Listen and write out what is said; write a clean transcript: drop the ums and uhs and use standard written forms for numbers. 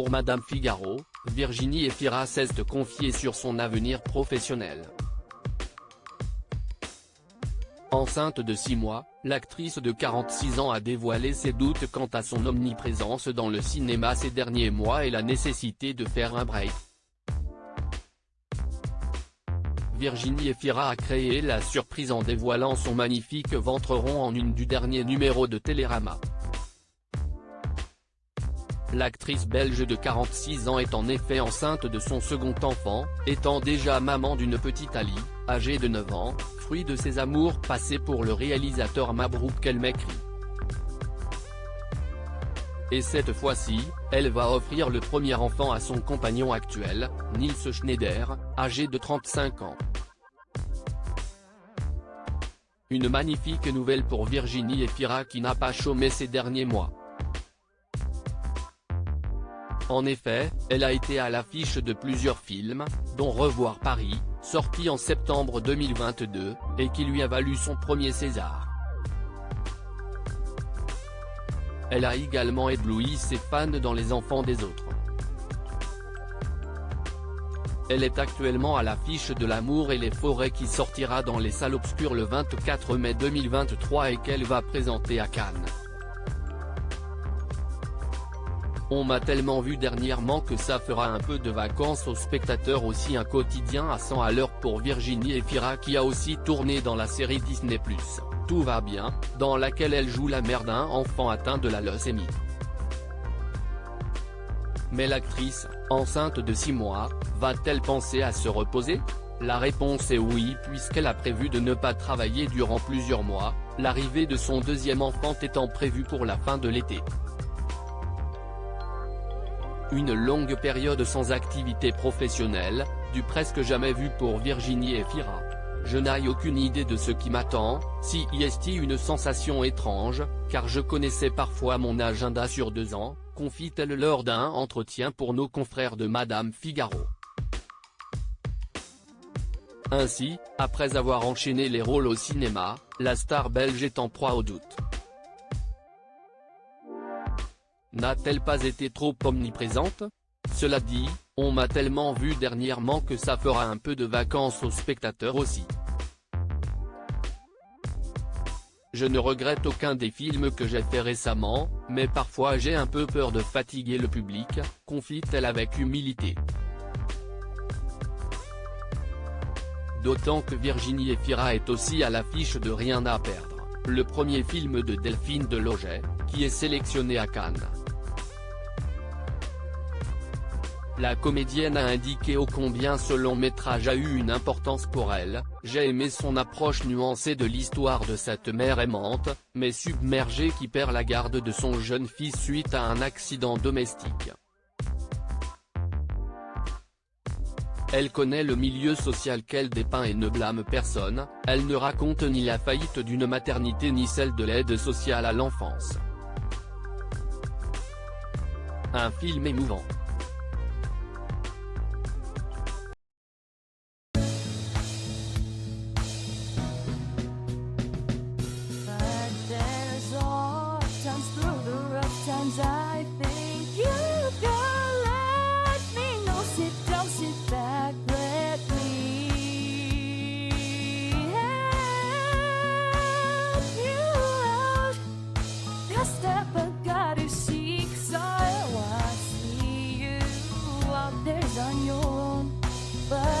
pour Madame Figaro, Virginie Efira s'est confiée sur son avenir professionnel. Enceinte de 6 mois, l'actrice de 46 ans a dévoilé ses doutes quant à son omniprésence dans le cinéma ces derniers mois et la nécessité de faire un break. Virginie Efira a créé la surprise en dévoilant son magnifique ventre rond en une du dernier numéro de Télérama. L'actrice belge de 46 ans est en effet enceinte de son second enfant, étant déjà maman d'une petite Ali, âgée de 9 ans, fruit de ses amours passés pour le réalisateur Mabrouk El Mekri. Et cette fois-ci, elle va offrir le premier enfant à son compagnon actuel, Nils Schneider, âgé de 35 ans. Une magnifique nouvelle pour Virginie Efira qui n'a pas chômé ces derniers mois. En effet, elle a été à l'affiche de plusieurs films, dont Revoir Paris, sorti en septembre 2022, et qui lui a valu son premier César. Elle a également ébloui ses fans dans Les Enfants des autres. Elle est actuellement à l'affiche de L'amour et les forêts qui sortira dans les salles obscures le 24 mai 2023 et qu'elle va présenter à Cannes. On m'a tellement vu dernièrement que ça fera un peu de vacances aux spectateurs aussi. Un quotidien à 100 à l'heure pour Virginie Efira qui a aussi tourné dans la série Disney+, Tout va bien, dans laquelle elle joue la mère d'un enfant atteint de la leucémie. Mais l'actrice, enceinte de 6 mois, va-t-elle penser à se reposer? La réponse est oui puisqu'elle a prévu de ne pas travailler durant plusieurs mois, l'arrivée de son deuxième enfant étant prévue pour la fin de l'été. Une longue période sans activité professionnelle, du presque jamais vu pour Virginie Efira. Je n'ai aucune idée de ce qui m'attend, si est une sensation étrange, car je connaissais parfois mon agenda sur 2 ans, confie-t-elle lors d'un entretien pour nos confrères de Madame Figaro. Ainsi, après avoir enchaîné les rôles au cinéma, la star belge est en proie au doute. N'a-t-elle pas été trop omniprésente? Cela dit, on m'a tellement vu dernièrement que ça fera un peu de vacances aux spectateurs aussi. Je ne regrette aucun des films que j'ai fait récemment, mais parfois j'ai un peu peur de fatiguer le public, confie-t-elle avec humilité. D'autant que Virginie Efira est aussi à l'affiche de Rien à perdre, le premier film de Delphine Deloget, qui est sélectionné à Cannes. La comédienne a indiqué ô combien ce long métrage a eu une importance pour elle. J'ai aimé son approche nuancée de l'histoire de cette mère aimante, mais submergée qui perd la garde de son jeune fils suite à un accident domestique. Elle connaît le milieu social qu'elle dépeint et ne blâme personne, elle ne raconte ni la faillite d'une maternité ni celle de l'aide sociale à l'enfance. Un film émouvant. I think you can let me know. Sit down, sit back, let me help you out. Your step I gotta seek, so I see you out there on your own, but